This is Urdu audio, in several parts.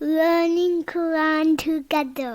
learning Quran together.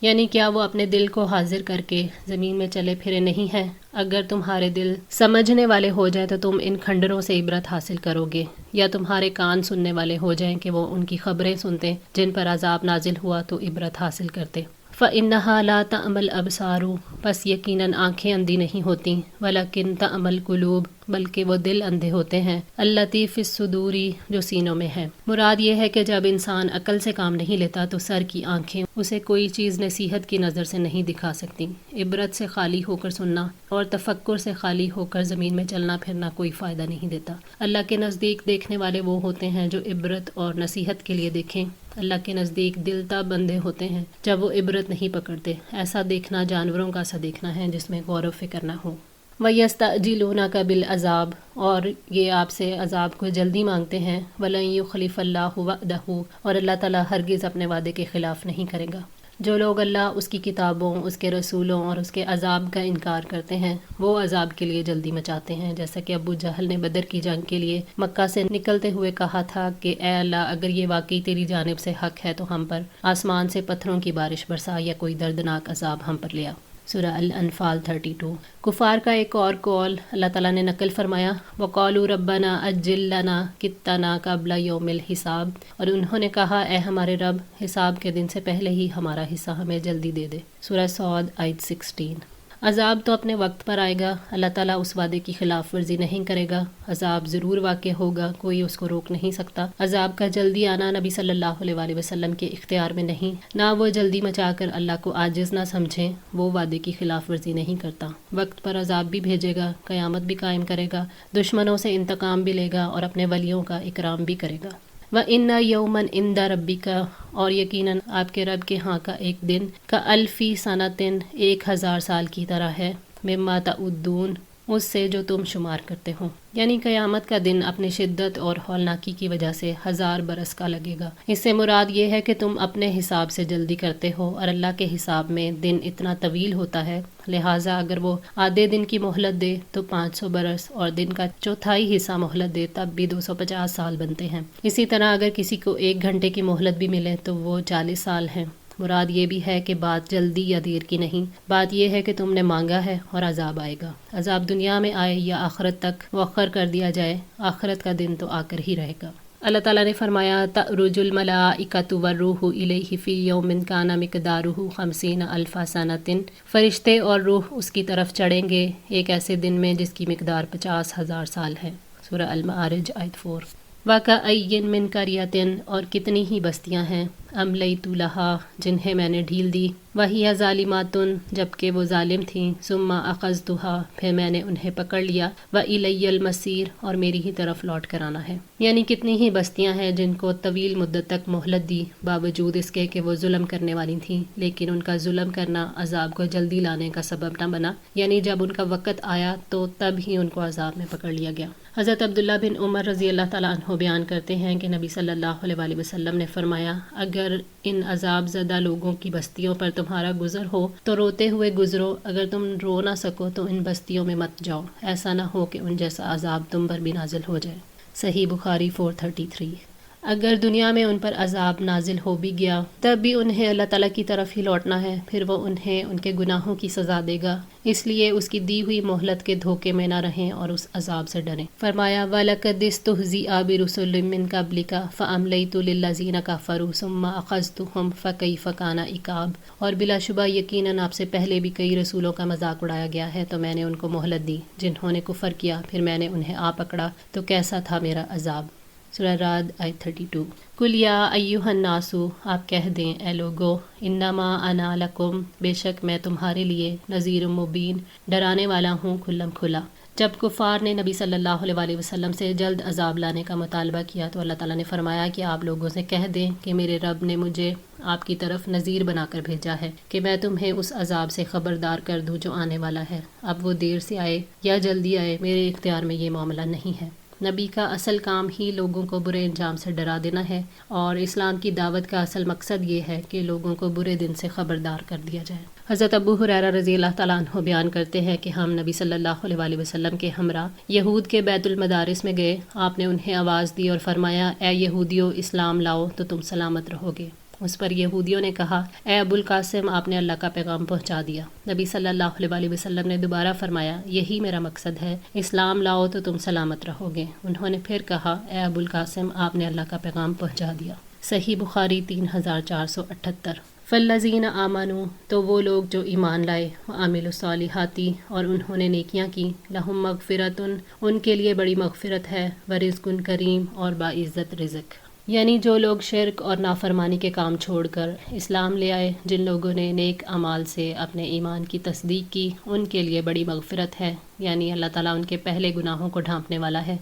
یعنی کیا وہ اپنے دل کو حاضر کر کے زمین میں چلے پھرے نہیں ہیں؟ اگر تمہارے دل سمجھنے والے ہو جائیں تو تم ان کھنڈروں سے عبرت حاصل کرو گے، یا تمہارے کان سننے والے ہو جائیں کہ وہ ان کی خبریں سنتے جن پر عذاب نازل ہوا تو عبرت حاصل کرتے۔ فَإِنَّهَا لَا تَعْمَى الْأَبْصَارُ، پس یقیناً آنکھیں اندھی نہیں ہوتیں، وَلَكِنْ تَعْمَى الْقُلُوبُ، بلکہ وہ دل اندھے ہوتے ہیں، الَّتِي فِي الصُّدُورِ، جو سینوں میں ہے۔ مراد یہ ہے کہ جب انسان عقل سے کام نہیں لیتا تو سر کی آنکھیں اسے کوئی چیز نصیحت کی نظر سے نہیں دکھا سکتی۔ عبرت سے خالی ہو کر سننا اور تفکر سے خالی ہو کر زمین میں چلنا پھرنا کوئی فائدہ نہیں دیتا۔ اللہ کے نزدیک دیکھنے والے وہ ہوتے ہیں جو عبرت اور نصیحت کے لیے دیکھیں۔ اللہ کے نزدیک دل تاب بندے ہوتے ہیں جب وہ عبرت نہیں پکڑتے۔ ایسا دیکھنا جانوروں کا سا دیکھنا ہے جس میں غور و فکر نہ ہو۔ وَيَسْتَعْجِلُونَكَ بِالْعَذَابِ، اور یہ آپ سے عذاب کو جلدی مانگتے ہیں۔ وَلَن يُخْلِفَ اللَّهُ وَعْدَهُ، اور اللہ تعالیٰ ہرگز اپنے وعدے کے خلاف نہیں کرے گا۔ جو لوگ اللہ، اس کی کتابوں، اس کے رسولوں اور اس کے عذاب کا انکار کرتے ہیں وہ عذاب کے لیے جلدی مچاتے ہیں، جیسا کہ ابو جہل نے بدر کی جنگ کے لیے مکہ سے نکلتے ہوئے کہا تھا کہ اے اللہ، اگر یہ واقعی تیری جانب سے حق ہے تو ہم پر آسمان سے پتھروں کی بارش برسا یا کوئی دردناک عذاب ہم پر لیا۔ سورہ الانفال 32۔ کفار کا ایک اور قول اللہ تعالیٰ نے نقل فرمایا، وَقَالُوا رَبَّنَا أَجِّل لَّنَا قِطَّنَا قَبْلَ يَوْمِ الْحِسَابِ، اور انہوں نے کہا اے ہمارے رب، حساب کے دن سے پہلے ہی ہمارا حصہ ہمیں جلدی دے دے۔ سورہ صاد آیت 16۔ عذاب تو اپنے وقت پر آئے گا، اللہ تعالیٰ اس وعدے کی خلاف ورزی نہیں کرے گا۔ عذاب ضرور واقع ہوگا، کوئی اس کو روک نہیں سکتا۔ عذاب کا جلدی آنا نبی صلی اللہ علیہ وآلہ وسلم کے اختیار میں نہیں، نہ وہ جلدی مچا کر اللہ کو عاجز نہ سمجھیں، وہ وعدے کی خلاف ورزی نہیں کرتا۔ وقت پر عذاب بھی بھیجے گا، قیامت بھی قائم کرے گا، دشمنوں سے انتقام بھی لے گا اور اپنے ولیوں کا اکرام بھی کرے گا۔ وَإِنَّ يَوْمًا عِندَ رَبِّكَ، اور یقیناً آپ کے رب کے ہاں کا ایک دن، كَأَلْفِ سَنَةٍ، 1000 سال کی طرح ہے، مِمَّا تَعُدُّونَ، اس سے جو تم شمار کرتے ہو۔ یعنی قیامت کا دن اپنی شدت اور ہولناکی کی وجہ سے 1000 برس کا لگے گا۔ اس سے مراد یہ ہے کہ تم اپنے حساب سے جلدی کرتے ہو اور اللہ کے حساب میں دن اتنا طویل ہوتا ہے، لہٰذا اگر وہ آدھے دن کی مہلت دے تو 500 برس، اور دن کا چوتھائی حصہ مہلت دے تب بھی 250 سال بنتے ہیں۔ اسی طرح اگر کسی کو 1 گھنٹے کی مہلت بھی ملے تو وہ 40 سال ہیں۔ مراد یہ بھی ہے کہ بات جلدی یا دیر کی نہیں، بات یہ ہے کہ تم نے مانگا ہے اور عذاب آئے گا۔ عذاب دنیا میں آئے یا آخرت تک مؤخر کر دیا جائے، آخرت کا دن تو آ کر ہی رہے گا۔ اللہ تعالیٰ نے فرمایا، تَعْرُجُ الْمَلَائِکَةُ وَالرُّوحُ إِلَيْهِ فِي يَوْمٍ كَانَ مِقْدَارُهُ 50,000 سَنَةٍ، فرشتے اور روح اس کی طرف چڑھیں گے ایک ایسے دن میں جس کی مقدار 50,000 سال ہے۔ سورہ المعارج آیت 4۔ وَكَأَيٍّ مِّن قَرْيَةٍ، اور کتنی ہی بستیاں ہیں، أَمْلَيْتُ لَهَا، جنہیں میں نے ڈھیل دی، وَهِيَ ظَالِمَةٌ، جبکہ وہ ظالم تھیں، ثُمَّ أَخَذْتُهَا، پھر میں نے انہیں پکڑ لیا، وَإِلَيَّ الْمَصِيرُ، اور میری ہی طرف لوٹ کر آنا ہے۔ یعنی کتنی ہی بستیاں ہیں جن کو طویل مدت تک مہلت دی، باوجود اس کے کہ وہ ظلم کرنے والی تھیں، لیکن ان کا ظلم کرنا عذاب کو جلدی لانے کا سبب نہ بنا، یعنی جب ان کا وقت آیا تو تب ہی ان کو عذاب میں پکڑ لیا گیا۔ حضرت عبداللہ بن عمر رضی اللہ تعالیٰ عنہ بیان کرتے ہیں کہ نبی صلی اللہ علیہ وآلہ وسلم نے فرمایا، اگر ان عذاب زدہ لوگوں کی بستیوں پر تمہارا گزر ہو تو روتے ہوئے گزرو، اگر تم رو نہ سکو تو ان بستیوں میں مت جاؤ، ایسا نہ ہو کہ ان جیسا عذاب تم پر بھی نازل ہو جائے۔ صحیح بخاری 433۔ اگر دنیا میں ان پر عذاب نازل ہو بھی گیا تب بھی انہیں اللہ تعالیٰ کی طرف ہی لوٹنا ہے، پھر وہ انہیں ان کے گناہوں کی سزا دے گا، اس لیے اس کی دی ہوئی مہلت کے دھوکے میں نہ رہیں اور اس عذاب سے ڈریں۔ فرمایا، وَلَقَدِ اسْتُهْزِئَ بِرُسُلٍ مِّن قَبْلِكَ فَأَمْلَيْتُ لِلَّذِينَ كَفَرُوا ثُمَّ أَخَذْتُهُمْ فَكَيْفَ كَانَ عِقَابِ، اور بلا شبہ یقیناً آپ سے پہلے بھی کئی رسولوں کا مذاق اڑایا گیا ہے تو میں نے ان کو مہلت دی، جنہوں نے کفر کیا، پھر میں نے انہیں آ پکڑا تو کیسا تھا میرا عذاب۔ سورہ رعد آیت 32۔ قُلْ یا ایھا الناس، آپ کہہ دیں اے لوگو، انما انا لکم، بے شک میں تمہارے لیے، نذیر مبین، ڈرانے والا ہوں کھلم کھلا۔ جب کفار نے نبی صلی اللہ علیہ وآلہ وسلم سے جلد عذاب لانے کا مطالبہ کیا تو اللہ تعالیٰ نے فرمایا کہ آپ لوگوں سے کہہ دیں کہ میرے رب نے مجھے آپ کی طرف نذیر بنا کر بھیجا ہے کہ میں تمہیں اس عذاب سے خبردار کر دوں جو آنے والا ہے، اب وہ دیر سے آئے یا جلدی آئے میرے اختیار میں یہ معاملہ نہیں ہے۔ نبی کا اصل کام ہی لوگوں کو برے انجام سے ڈرا دینا ہے، اور اسلام کی دعوت کا اصل مقصد یہ ہے کہ لوگوں کو برے دن سے خبردار کر دیا جائے۔ حضرت ابو ہریرہ رضی اللہ تعالیٰ عنہ بیان کرتے ہیں کہ ہم نبی صلی اللہ علیہ وآلہ وسلم کے ہمراہ یہود کے بیت المدارس میں گئے، آپ نے انہیں آواز دی اور فرمایا، اے یہودیو، اسلام لاؤ تو تم سلامت رہو گے۔ اس پر یہودیوں نے کہا اے ابو القاسم آپ نے اللہ کا پیغام پہنچا دیا۔ نبی صلی اللہ علیہ وسلم نے دوبارہ فرمایا یہی میرا مقصد ہے، اسلام لاؤ تو تم سلامت رہو گے۔ انہوں نے پھر کہا اے ابو القاسم آپ نے اللہ کا پیغام پہنچا دیا۔ صحیح بخاری 3478۔ فالذین آمنوا تو وہ لوگ جو ایمان لائے، وعملوا الصالحات اور انہوں نے نیکیاں کی، لہم مغفرۃ ان کے لیے بڑی مغفرت ہے، ورزق کریم اور باعزت رزق۔ یعنی جو لوگ شرک اور نافرمانی کے کام چھوڑ کر اسلام لے آئے، جن لوگوں نے نیک اعمال سے اپنے ایمان کی تصدیق کی، ان کے لیے بڑی مغفرت ہے، یعنی اللہ تعالیٰ ان کے پہلے گناہوں کو ڈھانپنے والا ہے۔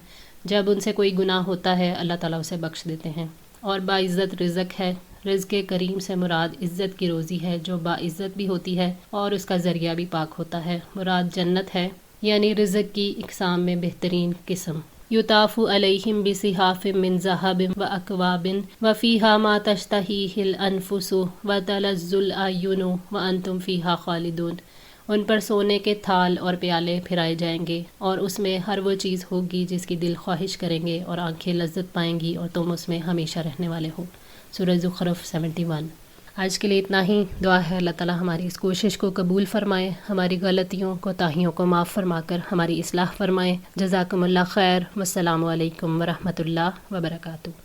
جب ان سے کوئی گناہ ہوتا ہے اللہ تعالیٰ اسے بخش دیتے ہیں۔ اور باعزت رزق ہے، رزق کریم سے مراد عزت کی روزی ہے جو باعزت بھی ہوتی ہے اور اس کا ذریعہ بھی پاک ہوتا ہے۔ مراد جنت ہے، یعنی رزق کی اقسام میں بہترین قسم۔ یطاف علیہم بصحاف من ذہب واکواب وفیہا ما تشتہیہ الانفس وتلذ الاعین وانتم فیہا خالدون۔ ان پر سونے کے تھال اور پیالے پھرائے جائیں گے اور اس میں ہر وہ چیز ہوگی جس کی دل خواہش کریں گے اور آنکھیں لذت پائیں گی اور تم اس میں ہمیشہ رہنے والے ہو۔ سورہ زخرف 71۔ آج کے لیے اتنا ہی۔ دعا ہے اللہ تعالیٰ ہماری اس کوشش کو قبول فرمائے، ہماری غلطیوں کوتاہیوں کو معاف فرما کر ہماری اصلاح فرمائے۔ جزاکم اللہ خیر، والسلام علیکم ورحمۃ اللہ وبرکاتہ۔